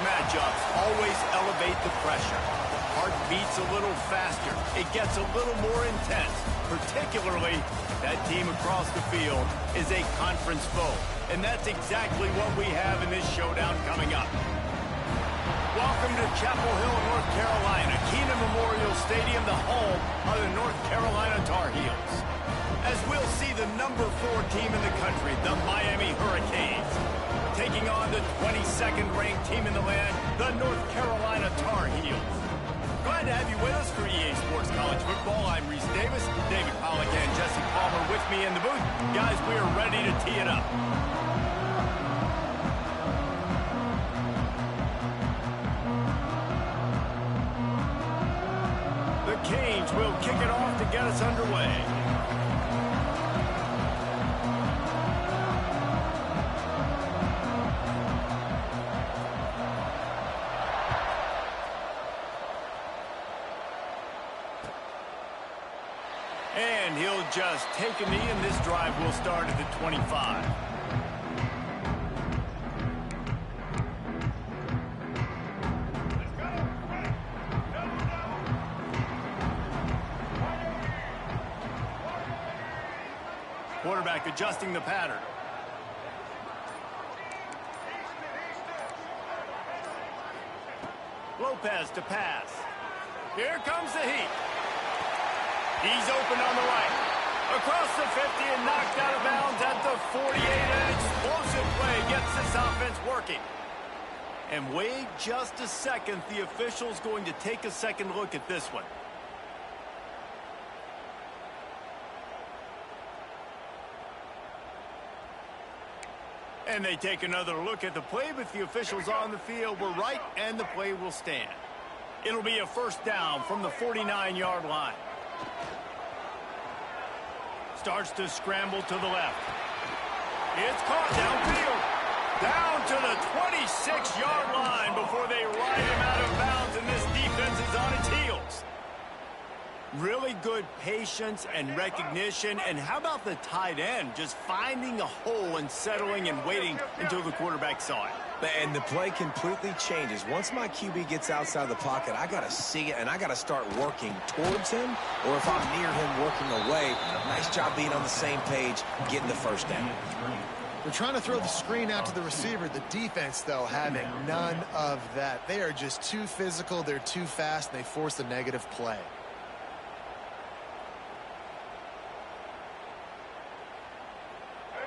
matchups always elevate the pressure. Heart beats a little faster. It gets a little more intense. Particularly, that team across the field is a conference foe. And that's exactly what we have in this showdown coming up. Welcome to Chapel Hill, North Carolina, Keenan Memorial Stadium, the home of the North Carolina Tar Heels. As we'll see the number 4 team in the country, the Miami Hurricanes, taking on the 22nd ranked team in the land, the North Carolina Tar Heels. Glad to have you with us for EA Sports College Football. I'm Reese Davis, David Pollack and Jesse Palmer with me in the booth. Guys, we are ready to tee it up. The Canes will kick it off to get us underway. And he'll just take a knee, and this drive will start at the 25. Quarterback adjusting the pattern. Lopez to pass. Here comes the heat. He's open on the right. Across the 50 and knocked out of bounds at the 48. An explosive play gets this offense working. And wait just a second. The official's going to take a second look at this one. And they take another look at the play, but the officials on the field were right, and the play will stand. It'll be a first down from the 49-yard line. Starts to scramble to the left. It's caught downfield. Down to the 26-yard line before they ride him out of bounds, and this defense is on its heels. Really good patience and recognition. And how about the tight end just finding a hole and settling and waiting until the quarterback saw it? And the play completely changes. Once my QB gets outside the pocket, I got to see it, and I got to start working towards him, or if I'm near him, working away. Nice job being on the same page, getting the first down. They're trying to throw the screen out to the receiver. The defense, though, having none of that. They are just too physical. They're too fast, and they force a negative play.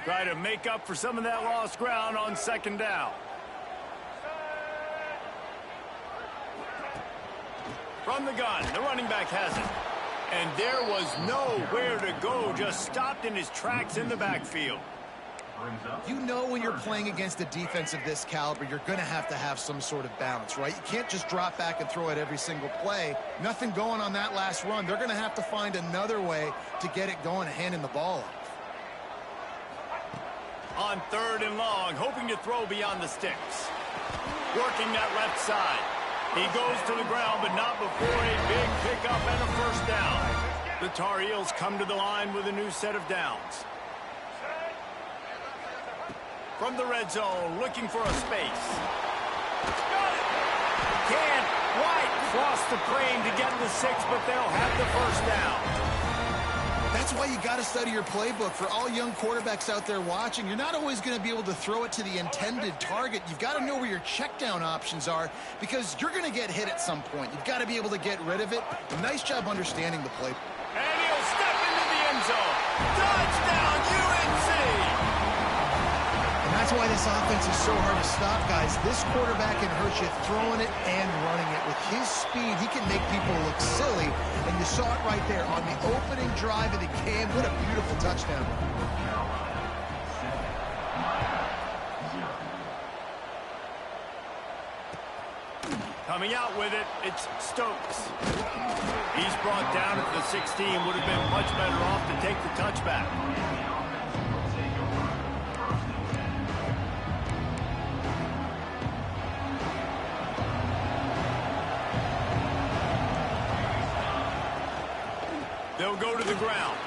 Try to make up for some of that lost ground on second down. From the gun, the running back has it. And there was nowhere to go, just stopped in his tracks in the backfield. You know when you're playing against a defense of this caliber, you're going to have some sort of balance, right? You can't just drop back and throw it every single play. Nothing going on that last run. They're going to have to find another way to get it going and handing the ball off. On third and long, hoping to throw beyond the sticks. Working that left side. He goes to the ground, but not before a big pickup and a first down. The Tar Heels come to the line with a new set of downs. From the red zone, looking for a space. Got it! Can't quite cross the plane to get the 6, but they'll have the first down. That's why you got to study your playbook. For all young quarterbacks out there watching, you're not always going to be able to throw it to the intended target. You've got to know where your check down options are because you're going to get hit at some point. You've got to be able to get rid of it. Nice job understanding the play. And he'll step into the end zone. Touchdown, UNC! And that's why this offense is so hard to stop, guys. This quarterback can hurt you throwing it and running it. With his speed, he can make people look silly. And you saw it right there on the opening drive of the game. What a beautiful touchdown. Coming out with it, it's Stokes. He's brought down at the 16. Would have been much better off to take the touchback. They'll go to the ground.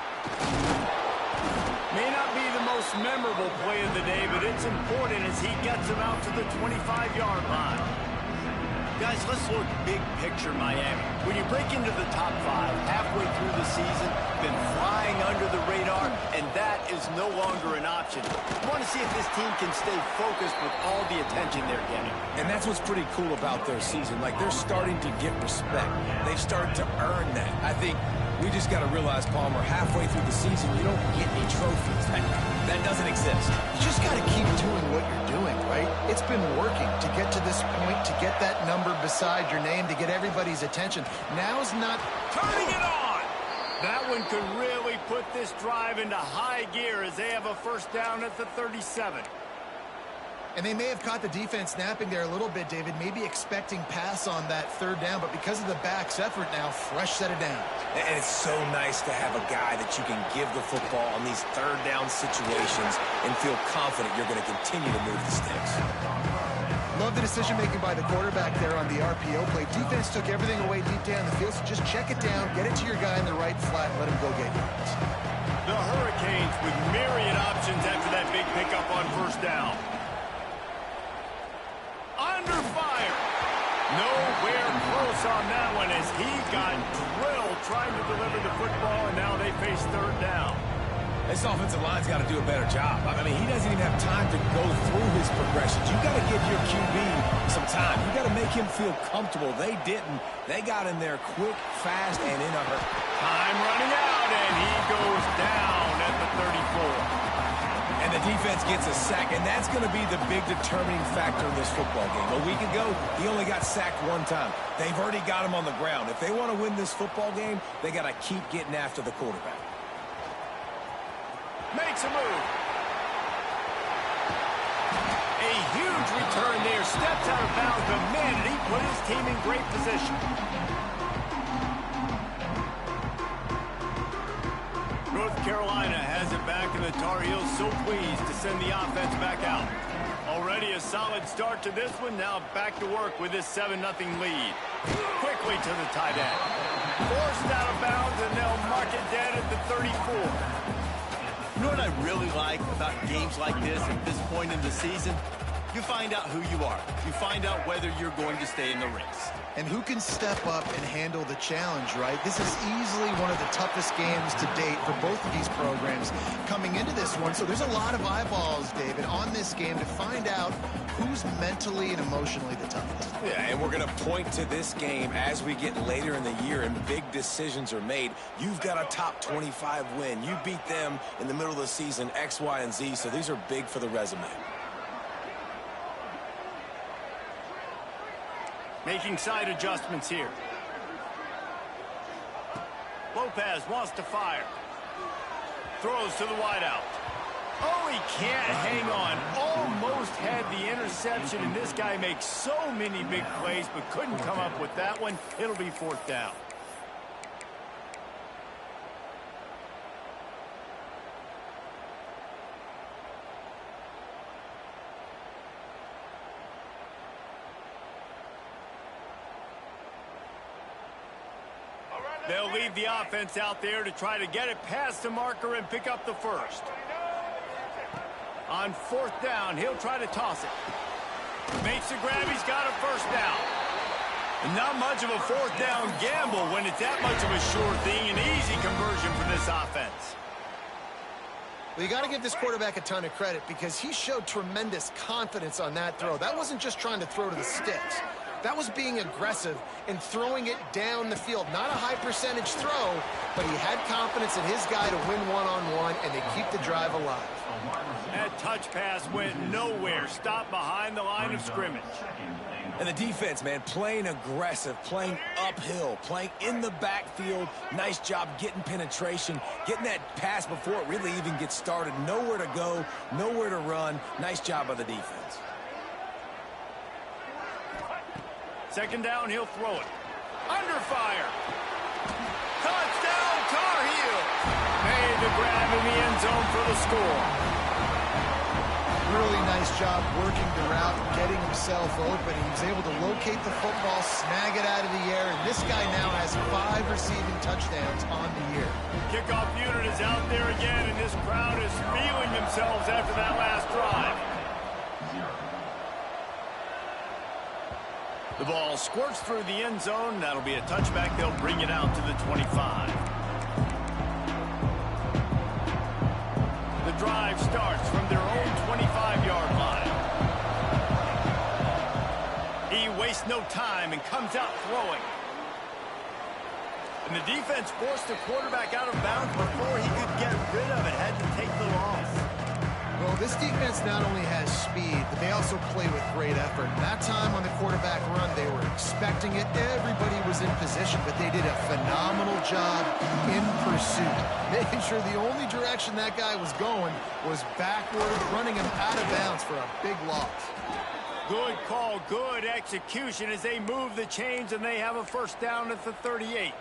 May not be the most memorable play of the day, but it's important as he gets him out to the 25-yard line. Guys, let's look big picture Miami. When you break into the top 5 halfway through the season, been flying under the radar, and that is no longer an option. You want to see if this team can stay focused with all the attention they're getting. And that's what's pretty cool about their season. Like, they're starting to get respect. They've started to earn that. I think we just got to realize, Palmer, halfway through the season, you don't get any trophies. That doesn't exist. You just got to keep doing what you're doing, right? It's been working to get to this point, to get that number beside your name, to get everybody's attention. Now's not... Turning it on! That one could really put this drive into high gear as they have a first down at the 37. And they may have caught the defense napping there a little bit, David, maybe expecting pass on that third down, but because of the back's effort now, fresh set of downs. And it's so nice to have a guy that you can give the football on these third down situations and feel confident you're going to continue to move the sticks. Love the decision-making by the quarterback there on the RPO play. Defense took everything away deep down the field, so just check it down, get it to your guy in the right flat, and let him go get yards. The Hurricanes with myriad options after that big pickup on first down. Under fire. Nowhere close on that one as he got drilled trying to deliver the football, and now they face third down. This offensive line's got to do a better job. I mean, he doesn't even have time to go through his progressions. You got to give your QB some time. You got to make him feel comfortable. They didn't. They got in there quick, fast, and in a hurry. Time running out, and he goes down at the 34. And the defense gets a sack, and that's going to be the big determining factor in this football game. A week ago, he only got sacked one time. They've already got him on the ground. If they want to win this football game, they got to keep getting after the quarterback. Makes a move. A huge return there. Steps out of bounds, but man, did he put his team in great position. North Carolina has it back, and the Tar Heels so pleased to send the offense back out. Already a solid start to this one. Now back to work with this 7-0 lead. Quickly to the tight end. Forced out of bounds, and they'll mark it dead at the 34. You know what I really like about games like this at this point in the season? You find out who you are. You find out whether you're going to stay in the race. And who can step up and handle the challenge, right? This is easily one of the toughest games to date for both of these programs coming into this one. So there's a lot of eyeballs, David, on this game to find out who's mentally and emotionally the toughest. Yeah, and we're going to point to this game as we get later in the year and big decisions are made. You've got a top 25 win. You beat them in the middle of the season, X, Y, and Z, so these are big for the resume. Making side adjustments here. Lopez wants to fire. Throws to the wideout. Oh, he can't hang on. Almost had the interception, and this guy makes so many big plays, but couldn't come up with that one. It'll be fourth down. They'll leave the offense out there to try to get it past the marker and pick up the first. On fourth down, he'll try to toss it. Makes the grab, he's got a first down. And not much of a fourth down gamble when it's that much of a sure thing, an easy conversion for this offense. Well, you got to give this quarterback a ton of credit because he showed tremendous confidence on that throw. That wasn't just trying to throw to the sticks. That was being aggressive and throwing it down the field. Not a high percentage throw, but he had confidence in his guy to win one-on-one, and they keep the drive alive. That touch pass went nowhere. Stopped behind the line of scrimmage. And the defense, man, playing aggressive, playing uphill, playing in the backfield. Nice job getting penetration, getting that pass before it really even gets started. Nowhere to go, nowhere to run. Nice job by the defense. Second down, he'll throw it. Under fire. Touchdown, Tar Heels. Made the grab in the end zone for the score. Really nice job working the route, getting himself open. He was able to locate the football, snag it out of the air, and this guy now has 5 receiving touchdowns on the year. Kickoff unit is out there again, and this crowd is feeling themselves after that last drive. The ball squirts through the end zone. That'll be a touchback. They'll bring it out to the 25. The drive starts from their own 25-yard line. He wastes no time and comes out throwing. And the defense forced the quarterback out of bounds before he could get rid of it. Had to take the loss. Well, this defense not only has speed, but they also play with great effort. That time on the quarterback run, they were expecting it. Everybody was in position, but they did a phenomenal job in pursuit, making sure the only direction that guy was going was backward, running him out of bounds for a big loss. Good call, good execution as they move the chains, and they have a first down at the 38.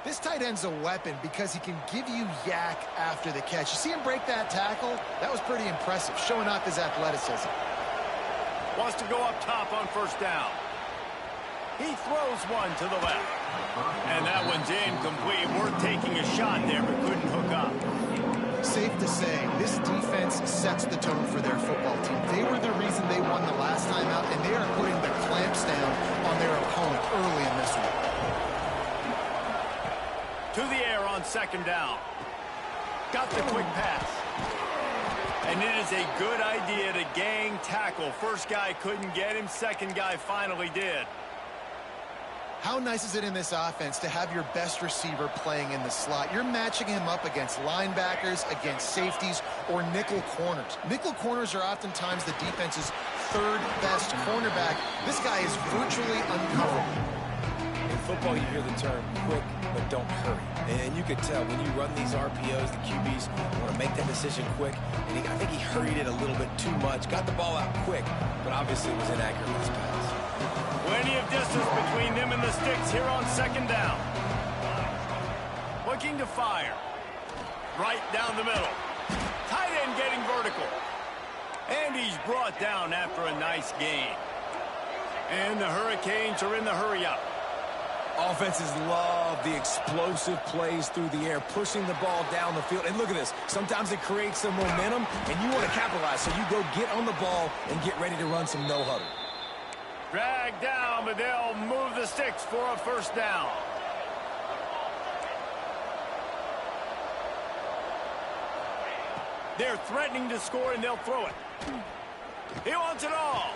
This tight end's a weapon because he can give you yak after the catch. You see him break that tackle? That was pretty impressive, showing off his athleticism. Wants to go up top on first down. He throws one to the left. And that one's incomplete. We're taking a shot there, but couldn't hook up. Safe to say, this defense sets the tone for their football team. They were the reason they won the last time out, and they are putting the clamps down on their opponent early in this one. To the air on second down. Got the quick pass. And it is a good idea to gang tackle. First guy couldn't get him. Second guy finally did. How nice is it in this offense to have your best receiver playing in the slot? You're matching him up against linebackers, against safeties, or nickel corners. Nickel corners are oftentimes the defense's third best cornerback. This guy is virtually uncoverable. In football, you hear the term quick, but don't hurry. And you could tell when you run these RPOs, the QBs want to make that decision quick. And I think he hurried it a little bit too much. Got the ball out quick, but obviously was inaccurate with his pass. Plenty of distance between them and the sticks here on second down. Looking to fire. Right down the middle. Tight end getting vertical. And he's brought down after a nice gain. And the Hurricanes are in the hurry-up. Offenses love the explosive plays through the air, pushing the ball down the field. And look at this. Sometimes it creates some momentum, and you want to capitalize. So you go get on the ball and get ready to run some no-huddle. Dragged down, but they'll move the sticks for a first down. They're threatening to score, and they'll throw it. He wants it all.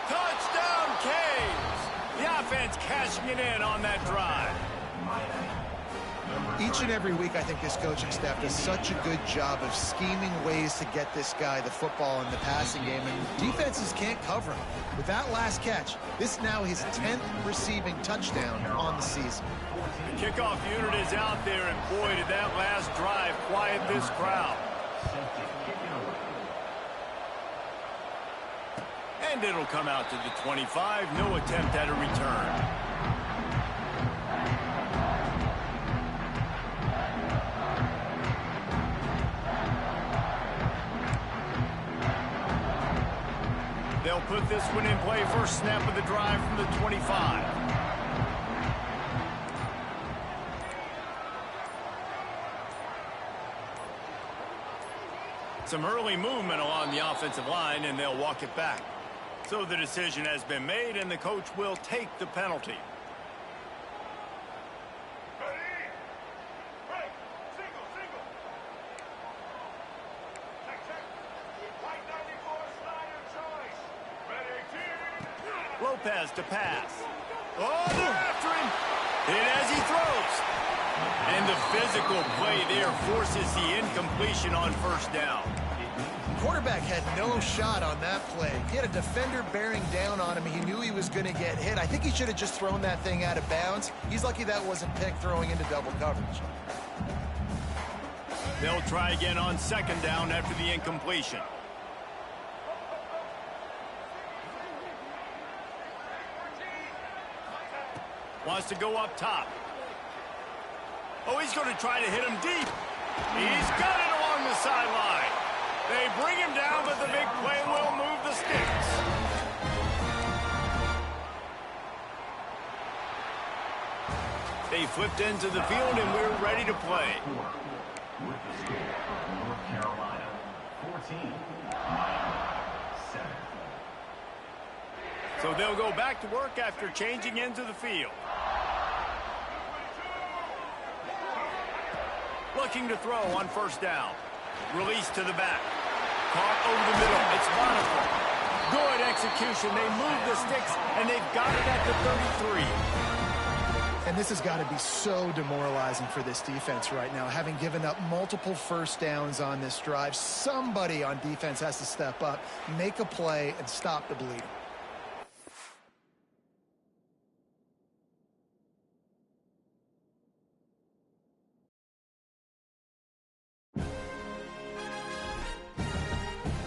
Touchdown, Canes. The offense cashing it in on that drive. Each and every week, I think this coaching staff does such a good job of scheming ways to get this guy the football in the passing game, and defenses can't cover him. With that last catch, this is now his 10th receiving touchdown on the season. The kickoff unit is out there, and boy, did that last drive quiet this crowd. And it'll come out to the 25. No attempt at a return. They'll put this one in play. First snap of the drive from the 25. Some early movement along the offensive line, and they'll walk it back. So the decision has been made, and the coach will take the penalty. Lopez to pass. Oh, they're after him. Hit as he throws. And the physical play there forces the incompletion on first down. Quarterback had no shot on that play. He had a defender bearing down on him. He knew he was going to get hit. I think he should have just thrown that thing out of bounds. He's lucky that wasn't picked throwing into double coverage. They'll try again on second down after the incompletion. Wants to go up top. Oh, he's going to try to hit him deep. He's got it along the sideline. They bring him down, but the big play will move the sticks. They flipped into the field, and we're ready to play. With the score, North Carolina, 14, 7. So they'll go back to work after changing into the field. Looking to throw on first down. Release to the back. Caught over the middle. It's Boniface. Good execution. They move the sticks, and they've got it at the 33. And this has got to be so demoralizing for this defense right now, having given up multiple first downs on this drive. Somebody on defense has to step up, make a play, and stop the bleeding.